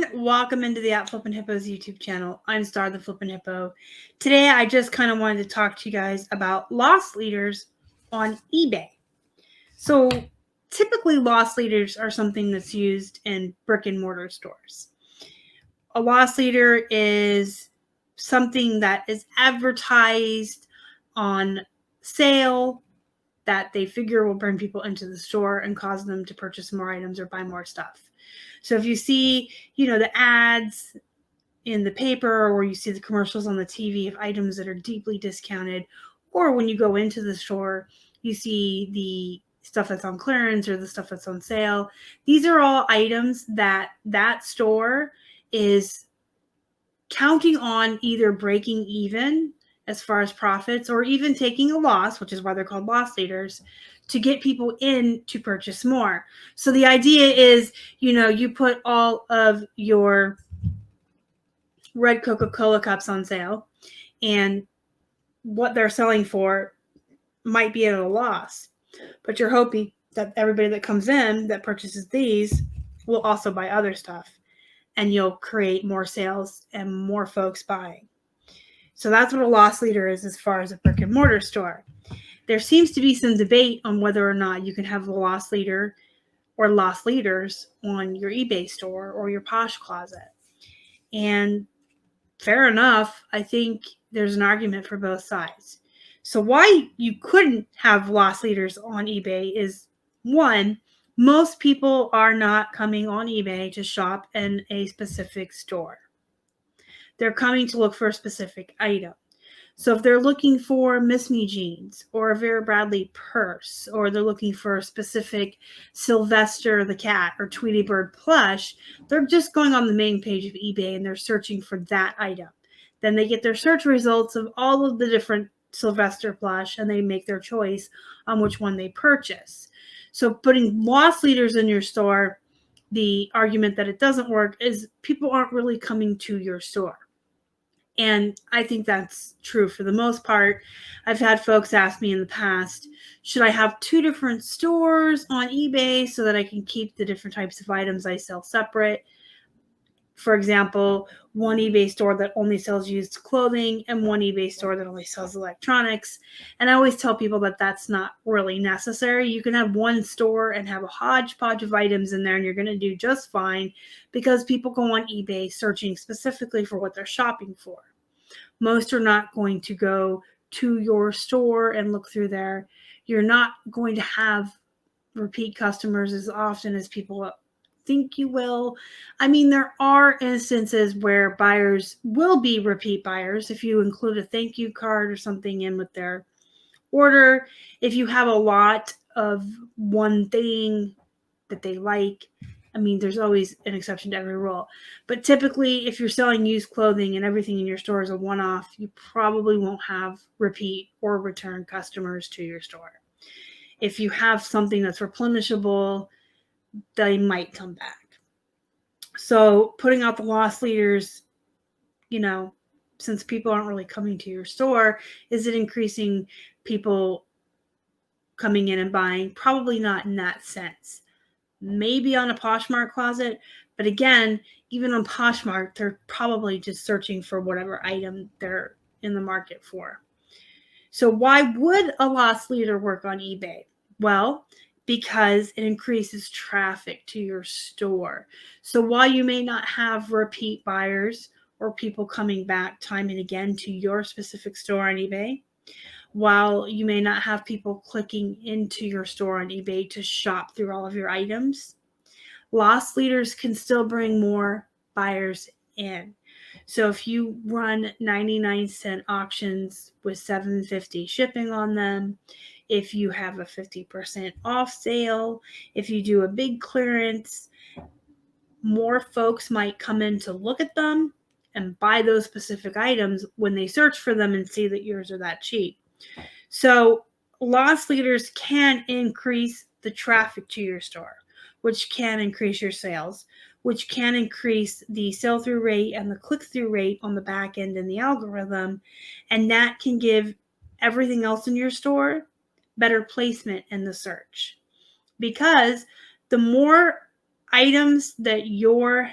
everyone. Welcome into the Flippin' Hippos YouTube channel. I'm Star the Flippin' Hippo. Today, I just kind of wanted to talk to you guys about loss leaders on eBay. So, typically, loss leaders are something that's used in brick and mortar stores. A loss leader is something that is advertised on sale that they figure will bring people into the store and cause them to purchase more items or buy more stuff. So if you see, the ads in the paper or you see the commercials on the TV of items that are deeply discounted, or when you go into the store, you see the stuff that's on clearance or the stuff that's on sale. These are all items that store is counting on either breaking even as far as profits or even taking a loss, which is why they're called loss leaders, to get people in to purchase more. So the idea is, you put all of your red Coca-Cola cups on sale, and what they're selling for might be at a loss, but you're hoping that everybody that comes in that purchases these will also buy other stuff, and you'll create more sales and more folks buying. So that's what a loss leader is as far as a brick and mortar store. There seems to be some debate on whether or not you can have a loss leader or loss leaders on your eBay store or your Posh Closet. And fair enough, I think there's an argument for both sides. So why you couldn't have loss leaders on eBay is, one, most people are not coming on eBay to shop in a specific store. They're coming to look for a specific item. So if they're looking for Miss Me jeans or a Vera Bradley purse, or they're looking for a specific Sylvester the cat or Tweety Bird plush, they're just going on the main page of eBay and they're searching for that item. Then they get their search results of all of the different Sylvester plush and they make their choice on which one they purchase. So putting loss leaders in your store, the argument that it doesn't work is people aren't really coming to your store. And I think that's true for the most part. I've had folks ask me in the past, should I have two different stores on eBay so that I can keep the different types of items I sell separate? For example, one eBay store that only sells used clothing and one eBay store that only sells electronics. And I always tell people that that's not really necessary. You can have one store and have a hodgepodge of items in there and you're going to do just fine, because people go on eBay searching specifically for what they're shopping for. Most are not going to go to your store and look through there. You're not going to have repeat customers as often as people think you will. I mean, there are instances where buyers will be repeat buyers if you include a thank you card or something in with their order. If you have a lot of one thing that they like, I mean, there's always an exception to every rule. But typically, if you're selling used clothing and everything in your store is a one-off, you probably won't have repeat or return customers to your store. If you have something that's replenishable, they might come back. So putting out the loss leaders, since people aren't really coming to your store, is it increasing people coming in and buying? Probably not in that sense. Maybe on a Poshmark closet, but again, even on Poshmark, they're probably just searching for whatever item they're in the market for. So why would a loss leader work on eBay? Well, because it increases traffic to your store. So while you may not have repeat buyers or people coming back time and again to your specific store on eBay, while you may not have people clicking into your store on eBay to shop through all of your items, loss leaders can still bring more buyers in. So if you run 99-cent auctions with $7.50 shipping on them, if you have a 50% off sale, if you do a big clearance, more folks might come in to look at them and buy those specific items when they search for them and see that yours are that cheap. So loss leaders can increase the traffic to your store, which can increase your sales, which can increase the sell-through rate and the click-through rate on the back end in the algorithm. And that can give everything else in your store better placement in the search. Because the more items that your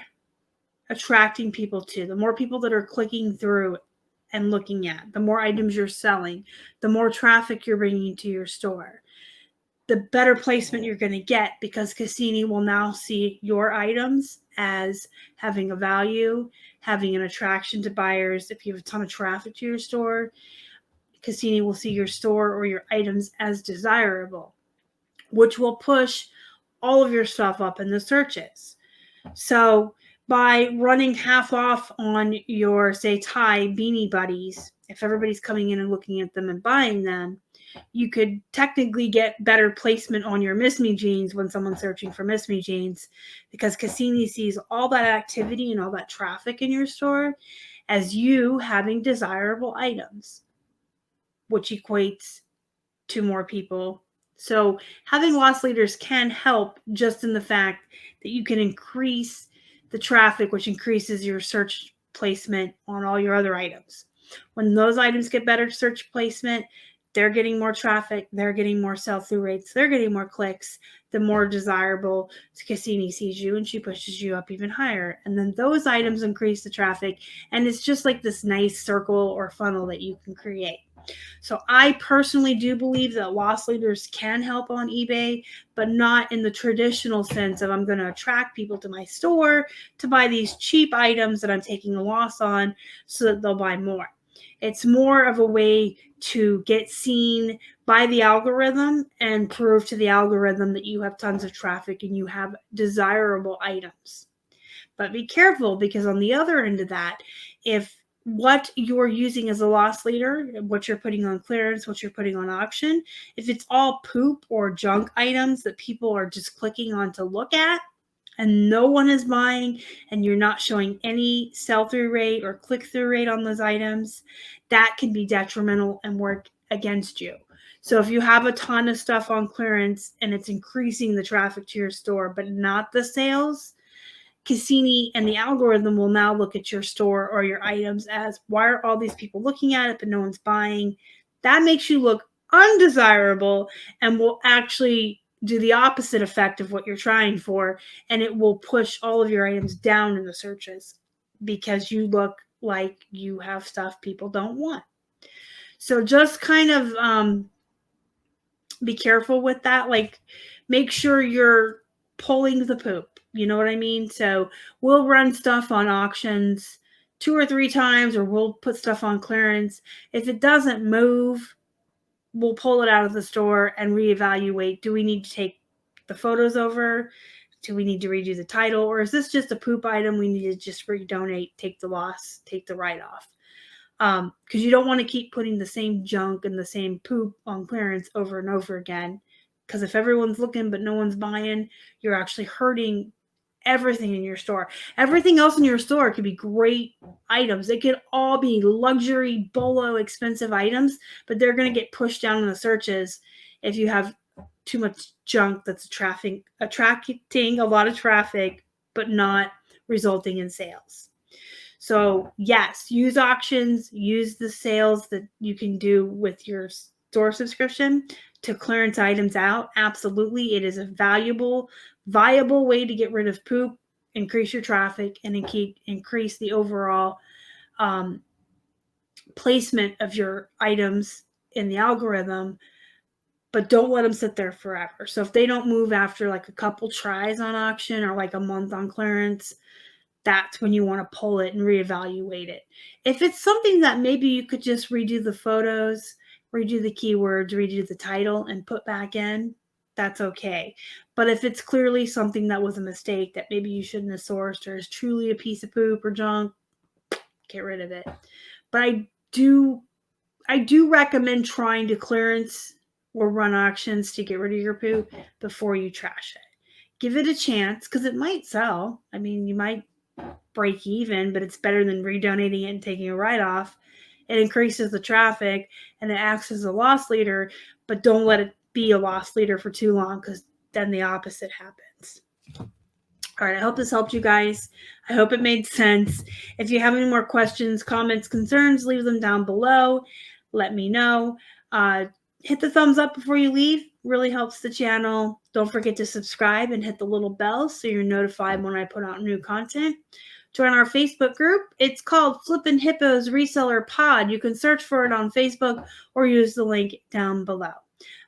attracting people to, the more people that are clicking through and looking at, the more items you're selling, the more traffic you're bringing to your store, the better placement you're going to get, because Cassini will now see your items as having a value, having an attraction to buyers. If you have a ton of traffic to your store, Cassini will see your store or your items as desirable, which will push all of your stuff up in the searches. So by running half off on your, say, tie beanie buddies, if everybody's coming in and looking at them and buying them, you could technically get better placement on your Miss Me jeans when someone's searching for Miss Me jeans, because Cassini sees all that activity and all that traffic in your store as you having desirable items, which equates to more people. So having loss leaders can help, just in the fact that you can increase the traffic, which increases your search placement on all your other items. When those items get better search placement, they're getting more traffic, they're getting more sell-through rates, they're getting more clicks, the more desirable Cassini sees you, and she pushes you up even higher. And then those items increase the traffic, and it's just like this nice circle or funnel that you can create. So I personally do believe that loss leaders can help on eBay, but not in the traditional sense of I'm going to attract people to my store to buy these cheap items that I'm taking a loss on so that they'll buy more. It's more of a way to get seen by the algorithm and prove to the algorithm that you have tons of traffic and you have desirable items. But be careful, because on the other end of that, if what you're using as a loss leader, what you're putting on clearance, what you're putting on auction, if it's all poop or junk items that people are just clicking on to look at and no one is buying, and you're not showing any sell-through rate or click-through rate on those items, that can be detrimental and work against you. So if you have a ton of stuff on clearance and it's increasing the traffic to your store but not the sales, Cassini and the algorithm will now look at your store or your items as, why are all these people looking at it but no one's buying? That makes you look undesirable and will actually do the opposite effect of what you're trying for, and it will push all of your items down in the searches because you look like you have stuff people don't want. So just kind of be careful with that. Like, make sure you're pulling the poop. You know what I mean? So we'll run stuff on auctions 2 or 3 times, or we'll put stuff on clearance. If it doesn't move, we'll pull it out of the store and reevaluate. Do we need to take the photos over? Do we need to redo the title? Or is this just a poop item we need to just redonate, take the loss, take the write-off? Because you don't want to keep putting the same junk and the same poop on clearance over and over again. Because if everyone's looking but no one's buying, you're actually hurting everything in your store. Everything else in your store could be great items. It could all be luxury, Bolo, expensive items, but they're going to get pushed down in the searches if you have too much junk that's attracting a lot of traffic, but not resulting in sales. So yes, use auctions, use the sales that you can do with your store subscription to clearance items out. Absolutely. It is a viable way to get rid of poop, increase your traffic, and increase the overall placement of your items in the algorithm, but don't let them sit there forever. So if they don't move after like a couple tries on auction or like a month on clearance, that's when you want to pull it and reevaluate it. If it's something that maybe you could just redo the photos, redo the keywords, redo the title, and put back in, that's okay. But if it's clearly something that was a mistake that maybe you shouldn't have sourced, or is truly a piece of poop or junk, get rid of it. But I do recommend trying to clearance or run auctions to get rid of your poop before you trash it. Give it a chance, because it might sell. I mean, you might break even, but it's better than redonating it and taking a write-off. It increases the traffic and it acts as a loss leader, but don't let it be a loss leader for too long, because then the opposite happens. All right, I hope this helped you guys. I hope it made sense. If you have any more questions, comments, concerns, leave them down below. Let me know. hit the thumbs up before you leave. Really helps the channel. Don't forget to subscribe and hit the little bell so you're notified when I put out new content. Join our Facebook group. It's called Flippin' Hippos Reseller Pod. You can search for it on Facebook or use the link down below.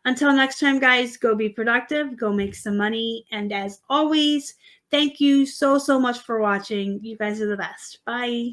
Until next time, guys, go be productive, go make some money. And as always, thank you so much for watching. You guys are the best. Bye.